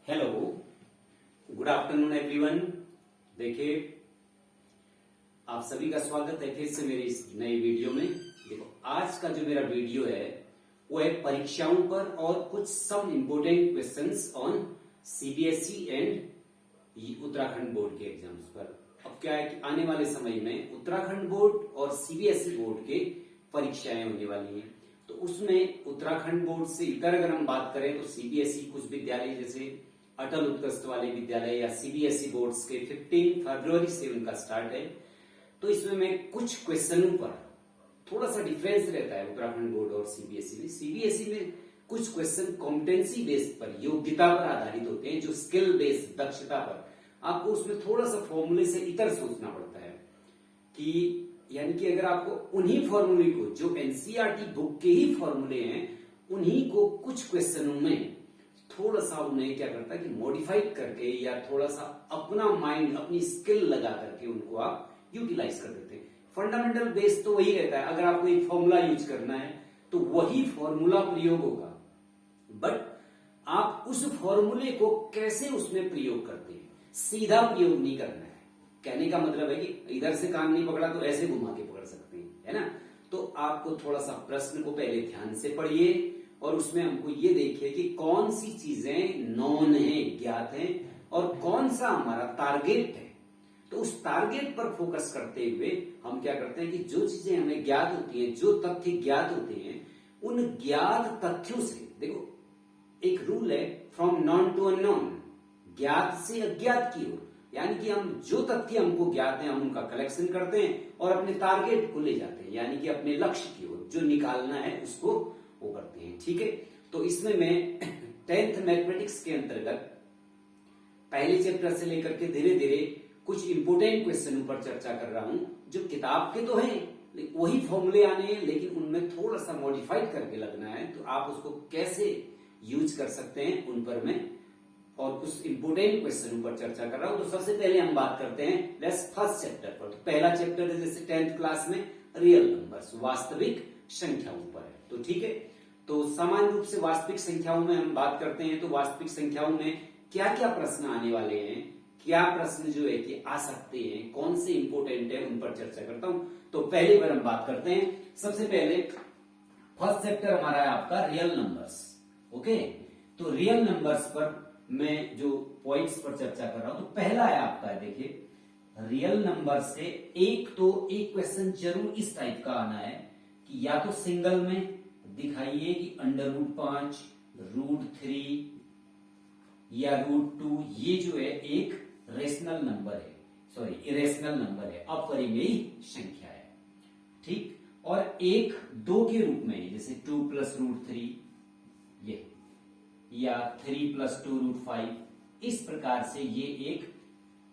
Hello, good afternoon everyone. देखिए, आप सभी का स्वागत है फिर से मेरी इस नई वीडियो में। देखो, आज का जो मेरा वीडियो है वो है परीक्षाओं पर और कुछ some important questions on CBSE and Uttarakhand board के एग्जाम्स पर। अब क्या है कि आने वाले समय में उत्तराखंड बोर्ड और सीबीएसई बोर्ड के परीक्षाएं होने वाली हैं, तो उसमें उत्तराखंड बोर्ड से इतर अगर हम बात करें तो सीबीएसई कुछ विद्यालय जैसे अटल उत्कृष्ट वाले विद्यालय या सीबीएसई बोर्ड्स के 15 फरवरी से उनका स्टार्ट है। तो इसमें मैं कुछ क्वेश्चनों पर थोड़ा सा डिफरेंस रहता है उत्तराखंड बोर्ड और सीबीएसई में। सीबीएसई में कुछ क्वेश्चन कॉम्पिटेंसी बेस्ड पर, योग्यता पर आधारित होते हैं, जो स्किल बेस्ड, दक्षता पर। आपको उसमें थोड़ा सा फॉर्मूले से इतर सोचना पड़ता है कि यानी कि अगर आपको उन्हीं फॉर्मूले को जो एनसीईआरटी बुक के ही फॉर्मूले हैं, उन्हीं को कुछ क्वेश्चनों में थोड़ा सा उन्हें क्या करता है कि मॉडिफाइड करके या थोड़ा सा अपना माइंड, अपनी स्किल लगा करके उनको आप यूटिलाइज कर देते हैं। फंडामेंटल बेस तो वही रहता है, अगर आपको एक फॉर्मूला यूज करना है तो वही फॉर्मूला प्रयोग होगा, बट आप उस फॉर्मूले को कैसे उसमें प्रयोग करते हैं, सीधा प्रयोग नहीं करना है। कहने का मतलब है कि इधर से काम नहीं पकड़ा तो ऐसे घुमा के पकड़ सकते हैं, है ना। तो आपको थोड़ा सा प्रश्न को पहले ध्यान से पढ़िए और उसमें हमको ये देखिए कि कौन सी चीजें नॉन है, ज्ञात हैं, और कौन सा हमारा टारगेट है। तो उस टारगेट पर फोकस करते हुए हम क्या करते हैं कि जो चीजें हमें ज्ञात होती हैं, जो तथ्य ज्ञात होते हैं, उन ज्ञात तथ्यों से, देखो एक रूल है, फ्रॉम नॉन टू अननोन, ज्ञात से अज्ञात की ओर, यानी कि हम जो तथ्य हमको ज्ञात हैं हम उनका कलेक्शन करते हैं और अपने टारगेट को ले जाते हैं, यानी कि अपने लक्ष्य की ओर जो निकालना है उसको वो करते हैं। ठीक है, तो इसमें मैं 10th मैथमेटिक्स के अंतर्गत पहले चैप्टर से लेकर के धीरे धीरे कुछ इंपोर्टेंट क्वेश्चनों पर चर्चा कर रहा हूं, जो किताब के तो हैं, वही फॉर्मूले आने हैं, लेकिन उनमें थोड़ा सा मॉडिफाइड करके लगना है। तो आप उसको कैसे यूज कर सकते हैं उन पर मैं और कुछ इंपोर्टेंट क्वेश्चनों पर चर्चा कर रहा हूं। तो सबसे पहले हम बात करते हैं लेट्स फर्स्ट चैप्टर पर। तो पहला चैप्टर है जैसे 10th क्लास में रियल नंबर्स, वास्तविक संख्याओं पर है। तो ठीक है, तो सामान्य रूप से वास्तविक संख्याओं में हम बात करते हैं, तो वास्तविक संख्याओं में क्या क्या प्रश्न आने वाले हैं, क्या प्रश्न जो है कि आ सकते हैं, कौन से इंपोर्टेंट है, उन पर चर्चा करता हूं। तो पहले बार हम बात करते हैं, सबसे पहले फर्स्ट चैप्टर हमारा है आपका रियल नंबर्स। ओके, तो रियल नंबर्स पर मैं जो पॉइंट्स पर चर्चा कर रहा हूं, तो पहला है आपका, देखिए रियल नंबर से एक क्वेश्चन जरूर इस टाइप का आना है कि या तो सिंगल में दिखाइए कि √5, √3 या √2, ये जो है एक रेशनल नंबर है, सॉरी इरेशनल नंबर है, अपरिमेय संख्या है। ठीक, और एक 2 के रूप में जैसे 2 + √3 ये, या 3 + 2 √5, इस प्रकार से ये एक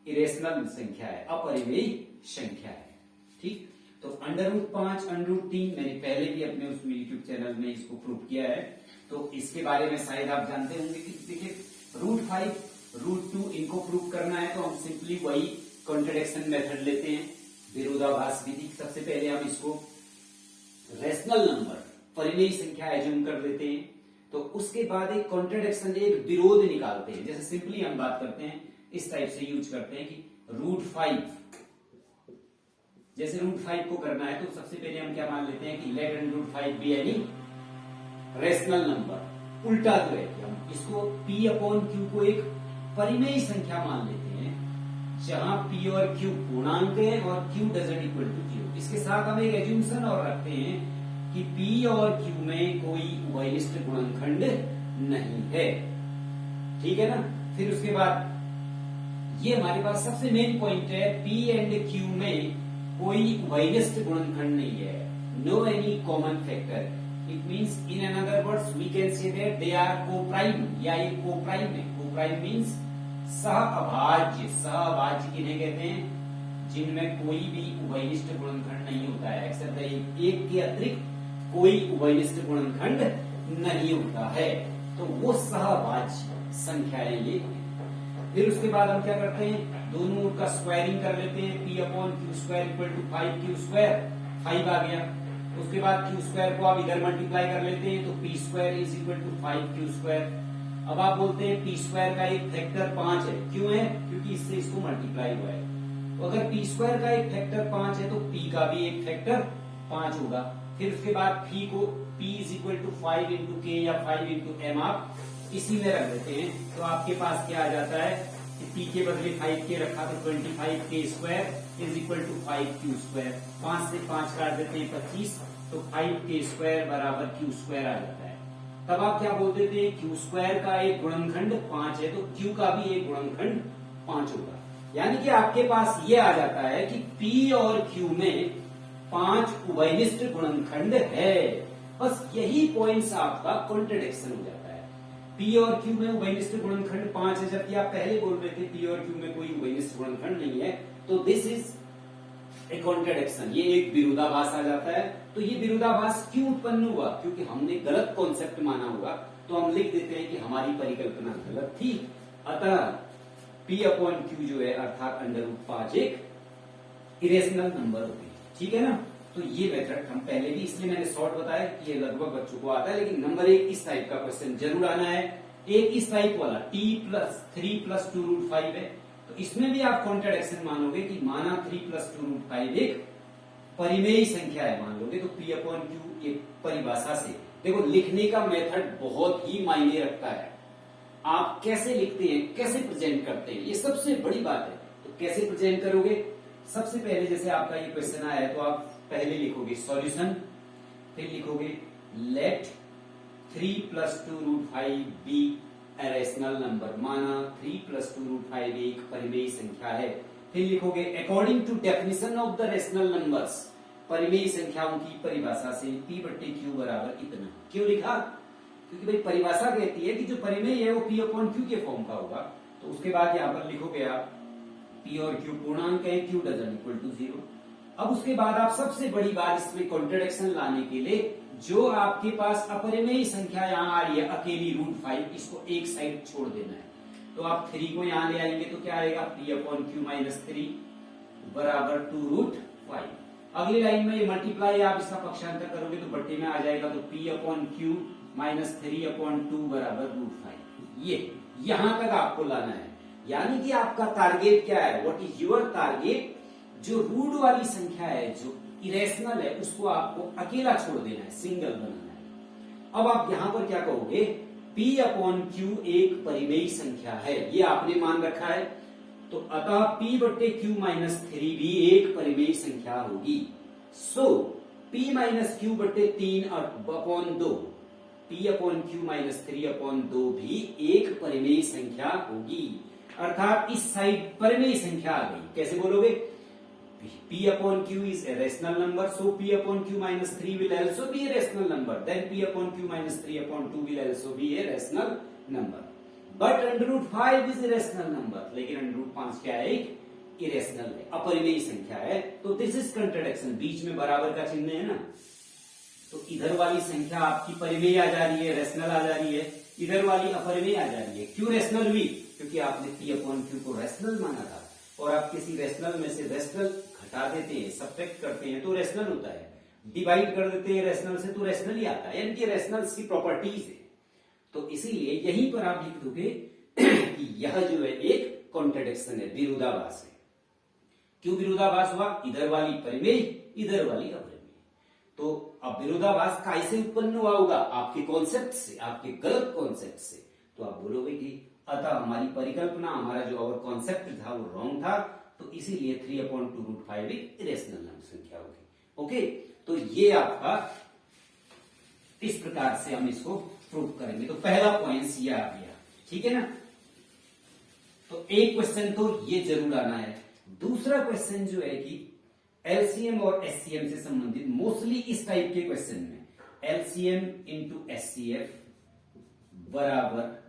इरेशनल संख्या है, अपरिमेय संख्या है। ठीक, तो √5, √3 मैंने पहले भी अपने उस यूट्यूब चैनल में इसको प्रूव किया है, तो इसके बारे में शायद आप जानते होंगे कि देखिए √5, √2 इनको प्रूव करना है तो हम सिंपली वही कॉन्ट्रडिक्शन मेथड लेते हैं, विरोधाभास विधि। सबसे पहले हम इसको रेशनल नंबर, परिमेय संख्या एज्यूम कर लेते हैं, तो उसके बाद एक कॉन्ट्रडिक्शन, एक विरोध निकालते हैं। जैसे सिंपली हम बात करते हैं, इस टाइप से यूज करते हैं कि √5, जैसे √5 को करना है तो सबसे पहले हम क्या मान लेते हैं कि let √5 be any rational number. उल्टा जो है हम इसको P/Q को एक परिमेय संख्या मान लेते हैं, जहां P और Q पूर्णांक है और Q डजंट इक्वल टू 0। इसके साथ हम एक एज्यूमशन और रखते हैं कि P और Q में कोई उभयनिष्ठ गुणनखंड नहीं है। ठीक है ना। फिर उसके बाद ये हमारे पास सबसे मेन पॉइंट है, P एंड Q में कोई उभयनिष्ठ गुणनखंड नहीं है, no any common factor. It means in another words we can say that they are coprime, या ये कोप्राइम है। Coprime means सहअभाज्य। सहअभाज्य किन्हें कहते हैं? जिनमें कोई भी उभयनिष्ठ गुणनखंड नहीं होता है, एक्सेप्ट एक के अतिरिक्त कोई उभयनिष्ठ गुणनखंड नहीं होता है, तो वो सहअभाज्य संख्याएं ये। फिर उसके बाद हम क्या करते हैं, दोनों का स्क्वायरिंग कर लेते हैं, P/Q² = 5Q², 5 आ गया। उसके बाद Q² को आप इधर मल्टीप्लाई कर लेते हैं तो P² = 5Q²। अब आप बोलते हैं पी स्क्वायर का एक फैक्टर 5 है, क्यों है? क्योंकि इससे इसको मल्टीप्लाई हुआ है। तो अगर पी स्क्वायर का एक फैक्टर 5 है तो पी का भी एक फैक्टर 5 होगा। फिर उसके बाद पी को p is equal to 5 into k या 5 इंटू एम आप इसी में रख देते हैं, तो आपके पास क्या आ जाता है कि p के बदले 5 के रखा तो 25 के square is equal to 5 q square. 5 से 5 काट देते हैं 25, तो 5 के स्क्वायर बराबर क्यू स्क्वायर आ जाता है। तब आप क्या बोल देते हैं, क्यू स्क्वायर का एक गुणनखंड 5 है तो क्यू का भी एक गुणनखंड 5 होगा। यानी कि आपके पास ये आ जाता है कि P और Q में 5 उभयनिष्ठ गुणनखंड है। बस यही पॉइंट्स आपका कॉन्ट्रडिक्शन हो जाता है। P और Q में उभयनिष्ठ गुणनखंड 5 है, जबकि आप पहले बोल रहे थे P और Q में कोई उभयनिष्ठ गुणनखंड नहीं है। तो दिस इज ए कॉन्ट्रडिक्शन, ये एक विरोधाभास आ जाता है। तो ये विरोधाभास क्यों उत्पन्न हुआ? क्योंकि हमने गलत कॉन्सेप्ट माना हुआ। तो हम लिख देते हैं कि हमारी परिकल्पना गलत थी, अतः P अपॉन Q जो है अर्थात √5 एक इरेशनल नंबर होगी। ठीक है ना? तो ये मेथड हम पहले भी, इसलिए मैंने शॉर्ट बताया कि ये लगभग बच्चों को आता है, लेकिन नंबर 1 इस टाइप का क्वेश्चन जरूर आना है। एक इस टाइप वाला t+3 + 2√5 है, तो इसमें भी आप कॉन्ट्रडिक्शन मानोगे कि माना 3 + 2√5 एक परिमेयी संख्या है मान लोगे, तो P अपॉन Q एक परिभाषा से देखो लिखने का मेथड बहुत ही मायने रखता है। आप कैसे लिखते हैं, कैसे प्रेजेंट करते हैं, ये सबसे बड़ी बात है। तो कैसे प्रेजेंट करोगे? सबसे पहले जैसे आपका ये क्वेश्चन आया है तो आप पहले लिखोगे सॉल्यूशन, फिर लिखोगे let 3 + 2√5 be a rational number, माना 3 + 2√5 एक परिमेयी संख्या है। फिर लिखोगे according to definition of the rational numbers, परिमेयी संख्याओं की परिभाषा से P/Q बराबर इतना। क्यों लिखा? क्योंकि भाई परिभाषा कहती है कि जो परिमेय है वो P अपॉन Q के फॉर्म का होगा। तो उसके बाद यहाँ पर लिखोगे आप P और Q पूर्णांक है, Q डजंट इक्वल टू 0। अब उसके बाद आप सबसे बड़ी बात इसमें कॉन्ट्रडिक्शन लाने के लिए, जो आपके पास अपरिमेय संख्या यहाँ आ रही है अकेली √5, इसको एक साइड छोड़ देना है। तो आप 3 को यहाँ ले आएंगे तो क्या आएगा, P अपॉन Q - 3 बराबर 2√5। अगली लाइन में ये मल्टीप्लाई आप इसका पक्षांतर करोगे तो बट्टे में आ जाएगा, तो P अपॉन Q - 3 अपॉन 2 बराबर √5। ये यहां तक आपको लाना है। यानी कि आपका टारगेट क्या है, व्हाट इज योर टारगेट? जो रूट वाली संख्या है, जो इरेशनल है, उसको आपको अकेला छोड़ देना है, सिंगल बनाना है। अब आप यहां पर क्या कहोगे, P अपॉन Q एक परिमेयी संख्या है, ये आपने मान रखा है, तो अतः P/Q - 3 भी एक परिमेयी संख्या होगी। सो P - Q/3 upon 2, P upon Q - 3 upon 2 भी एक परिमेयी संख्या होगी। अर्थात इस साइड परिमेयी संख्या आ गई। कैसे बोलोगे? P upon Q is a rational number, so P upon Q - 3 will also be a rational number. Then P upon Q - 3 upon 2 will also be a rational number. But √5 is a rational number. लेकिन √5 क्या है? एक irrational है, अपरिमेयी संख्या है। तो this is contradiction, बीच में बराबर का चिन्ह है ना, तो इधर वाली संख्या आपकी परिमेयी आ जा रही है, रेशनल आ जा रही है, इधर वाली अपरिमेयी आ जा रही है। क्यों रेशनल हुई? क्योंकि आपने P अपॉन Q को रेशनल माना था, और आप किसी रेशनल में से रेशनल घटा देते हैं, सब्ट्रैक्ट करते हैं तो रेशनल होता है, डिवाइड कर देते हैं रेशनल से तो रेशनल ही आता है, यानी कि रेशनल्स की प्रॉपर्टीज है। तो इसीलिए यहीं पर आप लिख दोगे कि यह जो है एक कॉन्ट्रडिक्शन है, विरोधाभास है। क्यों विरोधाभास हुआ? इधर वाली परिमेय, इधर वाली अपरिमेय। तो अब विरोधाभास कैसे उत्पन्न हुआ होगा? आपके कॉन्सेप्ट से, आपके गलत कॉन्सेप्ट से। तो आप बोलोगे कि अतः हमारी परिकल्पना, हमारा जो और कॉन्सेप्ट था वो रॉन्ग था, तो इसीलिए 3 अपॉन 2√5 एक इरेशनल संख्या होगी। ओके, तो ये आपका इस प्रकार से हम इसको प्रूव करेंगे। तो पहला पॉइंट ये आ गया, ठीक है ना। तो एक क्वेश्चन तो ये जरूर आना है। दूसरा क्वेश्चन जो है कि एलसीएम और एचसीएफ से संबंधित, मोस्टली इस टाइप के क्वेश्चन में एलसीएम इंटू एचसीएफ बराबर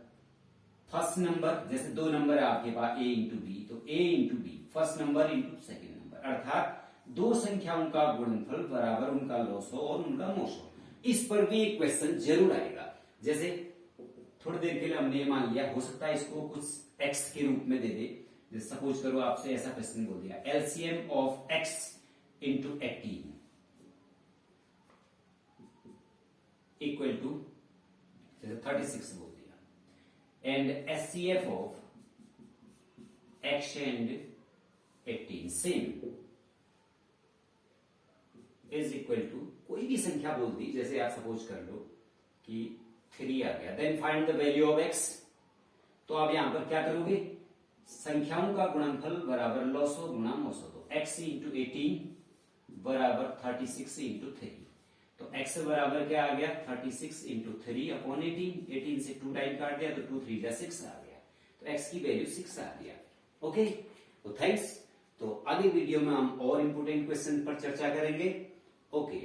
फर्स्ट नंबर, जैसे दो नंबर है आपके पास ए इंटू बी, तो A into B first number into second number, अर्थात दो संख्याओं का गुणनफल बराबर उनका लॉसो और उनका मोसो। इस पर भी एक क्वेश्चन जरूर आएगा। जैसे थोड़ी देर के लिए हमने ये मान लिया, हो सकता है इसको कुछ एक्स के रूप में दे दे। जैसे सपोज करो आपसे ऐसा क्वेश्चन बोल दिया, LCM of x into 18 equal to जैसे 36 बोल दिया, and HCF of x and 18 same is equal to कोई भी संख्या बोल दी, जैसे आप सपोज कर लो कि 3 आ गया, then find the value of x। तो आप यहां पर क्या करोगे, संख्याओं का गुणनफल बराबर लॉसो गुणा मौसो, तो x इंटू 18 बराबर 36 इंटू 3। तो x बराबर क्या आ गया 36 इंटू 3 अपॉन 18 से 2 टाइम काट दिया तो 2 3 जा 6 आ गया, तो x की वैल्यू 6 आ गया। ओके, तो थैंक्स। तो आगे वीडियो में हम और इंपोर्टेंट क्वेश्चन पर चर्चा करेंगे। ओके।